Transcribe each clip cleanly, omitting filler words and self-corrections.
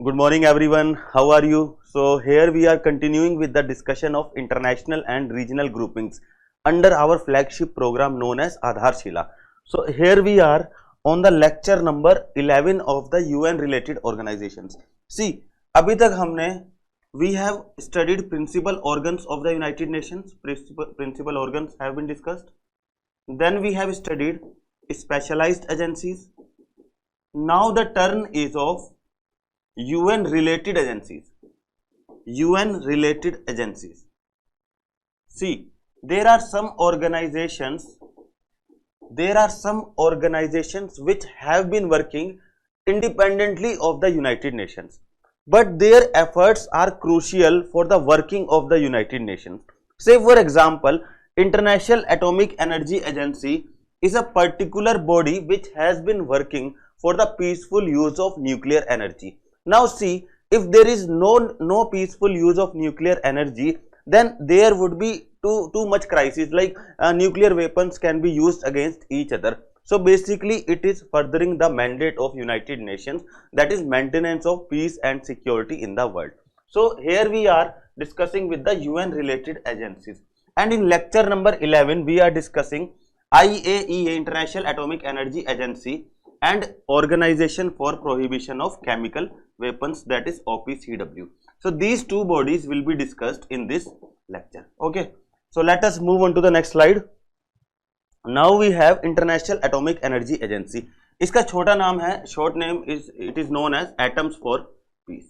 Good morning, everyone. How are you? So, here we are continuing with the discussion of international and regional groupings under our flagship program known as Aadharshila. So, here we are on the lecture number 11 of the UN related organizations. See, अभी तक हमने we have studied principal organs of the United Nations. Principal organs have been discussed. Then we have studied specialized agencies. Now the turn is of UN related agencies. UN related agencies. See, there are some organizations which have been working independently of the United Nations, but their efforts are crucial for the working of the United Nations. Say for example, International Atomic Energy Agency is a particular body which has been working for the peaceful use of nuclear energy. Now see, if there is no peaceful use of nuclear energy, then there would be too much crisis, like nuclear weapons can be used against each other. So basically it is furthering the mandate of United Nations, that is maintenance of peace and security in the world. So here we are discussing with the UN related agencies, and in lecture number 11 we are discussing IAEA, International Atomic Energy Agency, and Organization for Prohibition of Chemical Weapons, that is OPCW. So these two bodies will be discussed in this lecture. Okay, so let us move on to the next slide. Now we have International Atomic Energy Agency. इसका छोटा नाम है, short name is, it is known as Atoms for Peace.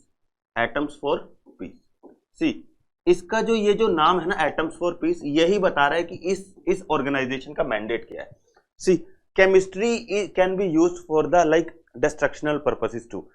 Atoms for Peace. See, इसका जो नाम है ना Atoms for Peace, यही बता रहा है कि इस ऑर्गेनाइजेशन का मैंडेट क्या है. See, chemistry can be used for the like destructional purposes too.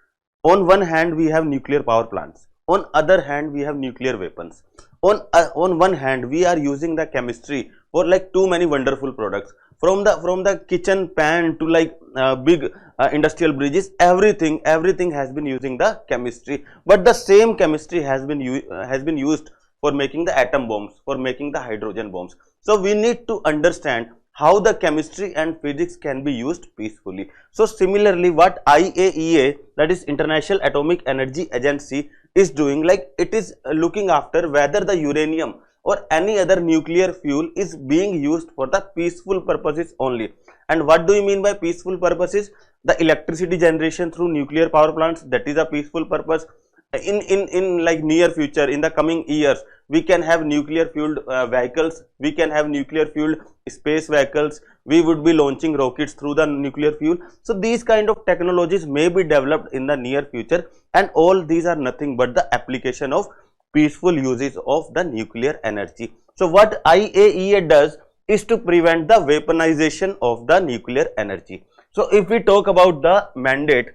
On one hand we have nuclear power plants, on other hand we have nuclear weapons. On one hand we are using the chemistry for like too many wonderful products, from the kitchen pan to like big industrial bridges, everything has been using the chemistry, but the same chemistry has been used for making the atom bombs, for making the hydrogen bombs. So we need to understand how the chemistry and physics can be used peacefully. So similarly, what IAEA, that is International Atomic Energy Agency, is doing, like it is looking after whether the uranium or any other nuclear fuel is being used for the peaceful purposes only. And what do you mean by peaceful purposes? The electricity generation through nuclear power plants, that is a peaceful purpose. In like near future, in the coming years, we can have nuclear fueled vehicles, we can have nuclear fueled space vehicles, we would be launching rockets through the nuclear fuel. So these kind of technologies may be developed in the near future, and all these are nothing but the application of peaceful uses of the nuclear energy. So what IAEA does is to prevent the weaponization of the nuclear energy. So if we talk about the mandate,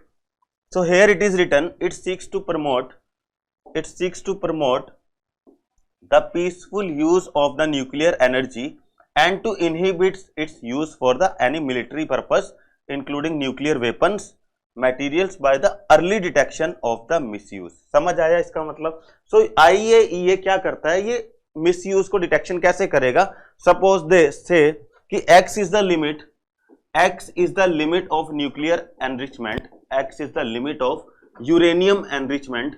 so here it is written, it seeks to promote the peaceful use of the nuclear energy and to inhibit its use for the any military purpose, including nuclear weapons materials, by the early detection of the misuse. समझ आया इसका मतलब? So IAEA क्या करता है, ये misuse को detection कैसे करेगा? Suppose they say कि X is the limit of nuclear enrichment, X is the limit of uranium enrichment.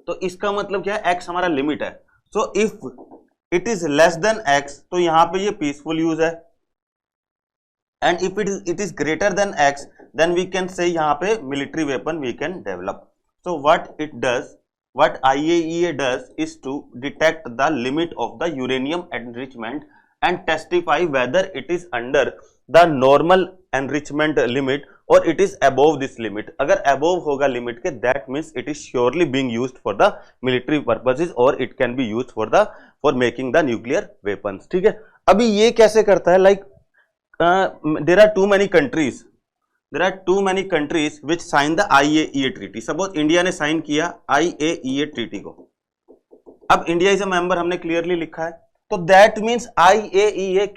तो इसका मतलब क्या है, X हमारा लिमिट है. So if it is less than X, तो यहाँ पे ये peaceful use है, and if it is greater than X, then we can say यहाँ पे military weapon we can develop. So what IAEA does is to detect the limit of the uranium enrichment and testify whether it is under the normal enrichment limit or it is above this limit. अगर above होगा limit के, that means it is surely being used for the military purposes or it can be used for making the nuclear weapons. ठीक है, अभी ये कैसे करता है, like there are too many countries which sign the IAEA treaty. Suppose India ने sign किया IAEA treaty को, अब India is a member हमने clearly लिखा है, तो that means IAEA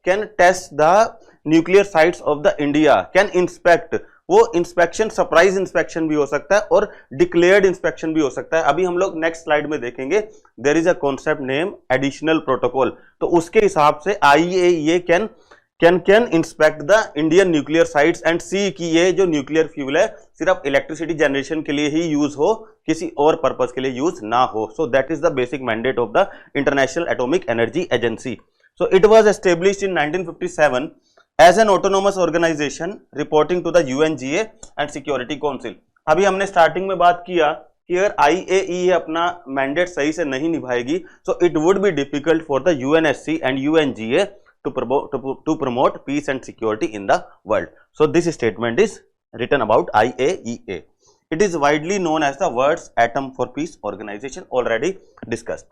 can test the nuclear sites of the India, can inspect. वो inspection surprise inspection भी हो सकता है और डिक्लेयर्ड इंस्पेक्शन भी हो सकता है. अभी हम लोग नेक्स्ट स्लाइड में देखेंगे. There is a concept name additional protocol. तो उसके हिसाब से IAEA can can inspect the Indian nuclear sites and see कि ये जो न्यूक्लियर फ्यूल है सिर्फ इलेक्ट्रिसिटी जनरेशन के लिए ही यूज हो, किसी और पर्पस के लिए यूज ना हो. So that is the basic mandate of the International Atomic Energy Agency. So it was established in 1957 as an autonomous organisation reporting to the UNGA and Security Council. अभी हमने starting में बात किया कि अगर IAEA अपना मैंडेट सही से नहीं निभाएगी, so it would be difficult for the UNSC and UNGA to promote peace and security in the world. So this statement is written about IAEA. It is widely known as the world's Atom for Peace organization, already discussed.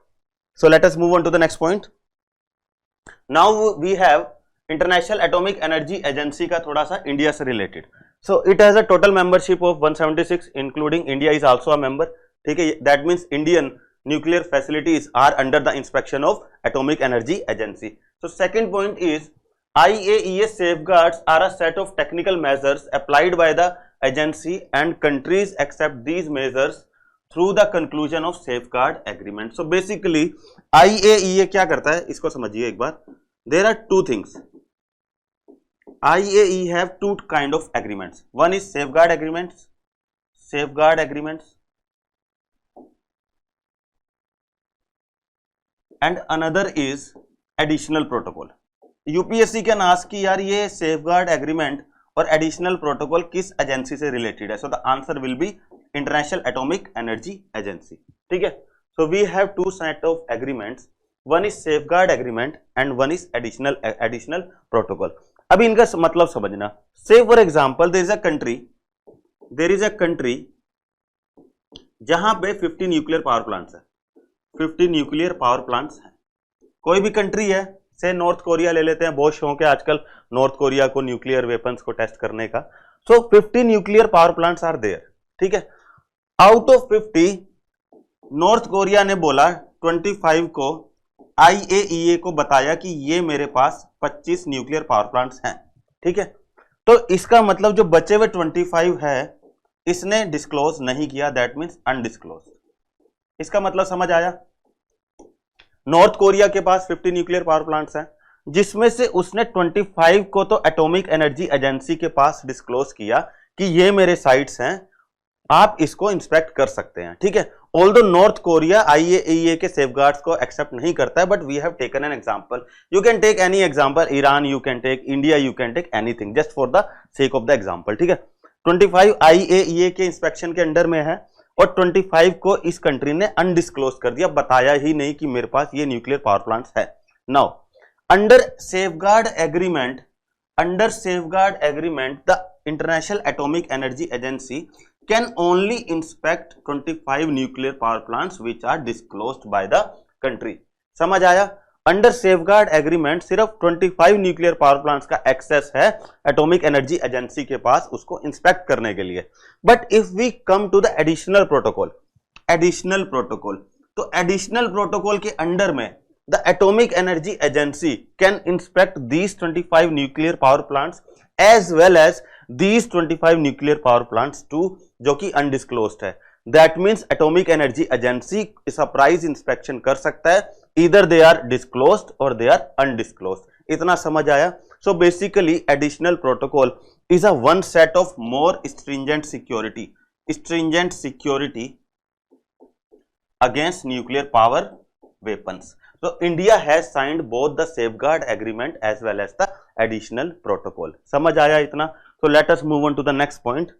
So let us move on to the next point. Now we have International Atomic Energy Agency का थोड़ा सा India से related. So it has a total membership of 176, including India is also a member. ठीक है, that means Indian nuclear facilities are under the inspection of Atomic Energy Agency. So second point is IAEA safeguards are a set of technical measures applied by the agency and countries accept these measures through the conclusion of safeguard agreement. So basically IAEA क्या करता है, इसको समझिए एक बार. There are two things. IAEA have two kind of agreements. One is safeguard agreements, and another is additional protocol. UPSC can ask कि यार ये safeguard agreement और एडिशनल प्रोटोकॉल किस एजेंसी से रिलेटेड है. So the answer will be International Atomic Energy Agency. ठीक है, so we have two set of agreements, one is safeguard agreement and one is additional protocol. अभी इनका मतलब समझना. Say for example there is a country जहां पे 50 nuclear power plants है. 50 nuclear power plants हैं. कोई भी कंट्री है, से नॉर्थ कोरिया ले लेते हैं, बहुत शौक है आजकल नॉर्थ कोरिया को न्यूक्लियर वेपन्स को टेस्ट करने का. So 50 nuclear power plants are there. ठीक है, आउट ऑफ 50 नॉर्थ कोरिया ने बोला 25 को IAEA को बताया कि ये मेरे पास 25 न्यूक्लियर पावर प्लांट्स हैं. ठीक है, तो इसका मतलब जो बचे हुए 25 है इसने डिस्क्लोज नहीं किया, दैट मीन्स अनडिस्क्लोज. इसका मतलब समझ आया. नॉर्थ कोरिया के पास 50 न्यूक्लियर पावर प्लांट्स हैं, जिसमें से उसने 25 को तो एटॉमिक एनर्जी एजेंसी के पास डिस्क्लोज किया कि ये मेरे साइट्स हैं, आप इसको इंस्पेक्ट कर सकते हैं. ठीक है, ऑल्दो नॉर्थ कोरिया IAEA के सेफगार्ड्स को एक्सेप्ट नहीं करता है, but we have taken an example. You can take any example, Iran you can take, India you can take, anything, just for the sake of the example. ठीक है, 25 IAEA के inspection के under में है और 25 को इस कंट्री ने अनडिस्क्लोज कर दिया, बताया ही नहीं कि मेरे पास ये न्यूक्लियर पावर प्लांट्स है. Now under safeguard agreement the International Atomic Energy Agency can only inspect 25 nuclear power plants which are disclosed by the country. समझ आया. अंडर सेफगार्ड एग्रीमेंट सिर्फ 25 न्यूक्लियर पावर प्लांट्स का एक्सेस है Atomic Energy Agency के पास उसको inspect करने के लिए. But if we come to the additional protocol, तो एडिशनल प्रोटोकॉल के अंडर में the Atomic Energy Agency can inspect these 25 nuclear power plants as well as these 25 nuclear power plants too, जो कि अनडिस्क्लोज्ड है. That means Atomic Energy Agency surprise inspection कर सकता है, either they are disclosed or they are undisclosed. इतना समझ आया. So basically additional protocol is a one set of more stringent security against nuclear power weapons. So India has signed both the safeguard agreement as well as the additional protocol. समझ आया इतना. So let us move on to the next point.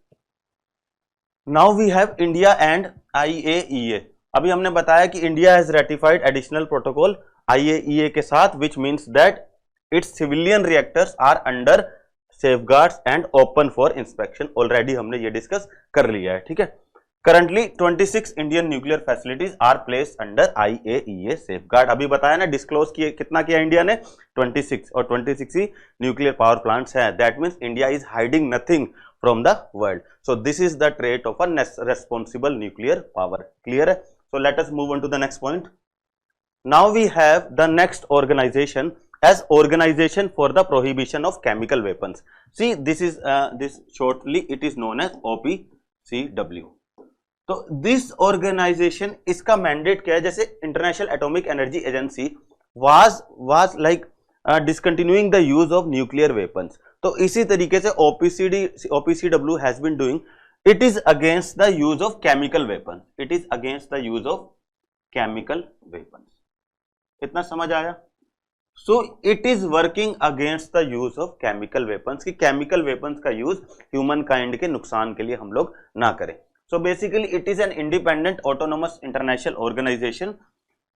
Now we have India and IAEA. अभी हमने बताया कि India has ratified additional protocol IAEA के साथ, which means that its civilian reactors are under safeguards and open for inspection. Already हमने ये discuss कर लिया है. ठीक है, currently 26 Indian nuclear facilities are placed under IAEA safeguard. अभी बताया ना, डिस्क्लोज किए कितना किया इंडिया ने, 26, और 26 ही न्यूक्लियर पावर प्लांट्स हैं. That means India is hiding nothing from the world. So this is the trait of a responsible nuclear power. Clear है? So let us move on to the next point. Now we have the next organization as Organization for the Prohibition of Chemical Weapons. See, this is this shortly it is known as OPCW. तो this organization, इसका mandate क्या है? जैसे International Atomic Energy Agency was like discontinuing the use of nuclear weapons. तो इसी तरीके से OPCW has been doing, it is against the use of chemical weapons. It is against the use of chemical weapons. इतना समझ आया? So it is working against the use of chemical weapons, कि chemical weapons का use human kind के नुकसान के लिए हम लोग ना करें. So basically it is an independent autonomous international organization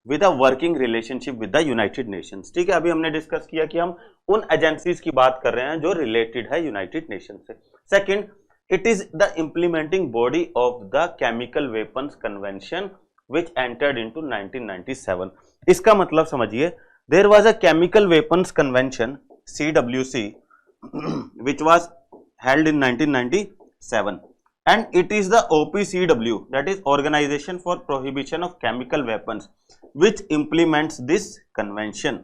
with a working relationship with the United Nations. ठीक है, अभी हमने डिस्कस किया कि हम उन एजेंसीज की बात कर रहे हैं जो रिलेटेड है यूनाइटेड नेशन से. Second, it is the implementing body of the chemical weapons convention which entered into 1997. इसका मतलब समझिए, there was a chemical weapons convention CWC which was held in 1997 and it is the OPCW, that is Organization for Prohibition of Chemical Weapons, which implements this convention.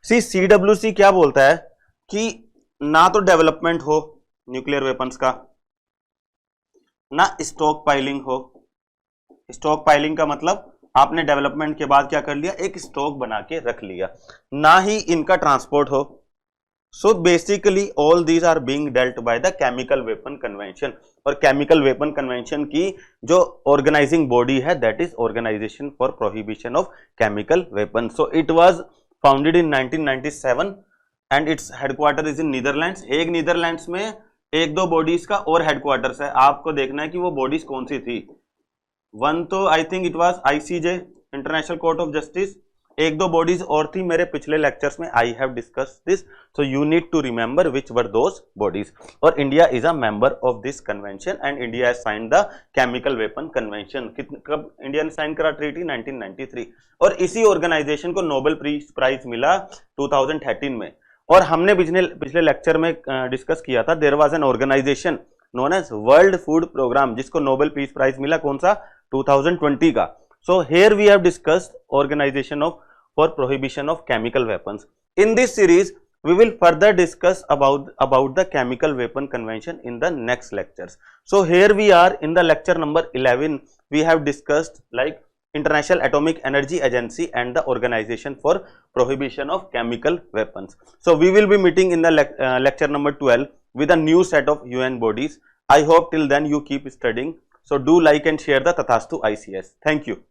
See, CWC क्या बोलता है कि ना तो development हो nuclear weapons का, ना stock piling हो. स्टॉक पाइलिंग का मतलब आपने डेवलपमेंट के बाद क्या कर लिया, एक स्टॉक बना के रख लिया. ना ही इनका ट्रांसपोर्ट हो. So basically all these are being dealt by the chemical weapon Convention. और केमिकल वेपन कन्वेंशन की जो ऑर्गेनाइजिंग बॉडी है, that is Organisation for Prohibition of Chemical Weapon. So it was founded in 1997 and its headquarter is in Netherlands. Hague Netherlands में एक दो bodies का और headquarters है. आपको देखना है कि वो बॉडीज कौन सी थी. वन तो I think it was ICJ, international court of justice. एक दो बॉडीज और थी, मेरे पिछले लेक्चर्स में I have discuss this, so you need to remember which were those bodies. और India is a member of this convention and India has signed the chemical weapon convention. कब India ने sign करा treaty? 1993. और इसी organisation को Nobel prize मिला 2013 में. और हमने पिछले लेक्चर में डिस्कस किया था, there was an organisation known as World Food Programme, जिसको नोबेल पीस प्राइज मिला कौन सा? 2020 का. So here we have discussed organization for prohibition of chemical weapons. In this series, we will further discuss about the chemical weapon convention in the next lectures. So here we are in the lecture number 11. We have discussed like International Atomic Energy Agency and the Organization for Prohibition of Chemical Weapons. So we will be meeting in the lecture number 12 with a new set of UN bodies. I hope till then you keep studying. So do like and share the Tathastu ICS. Thank you.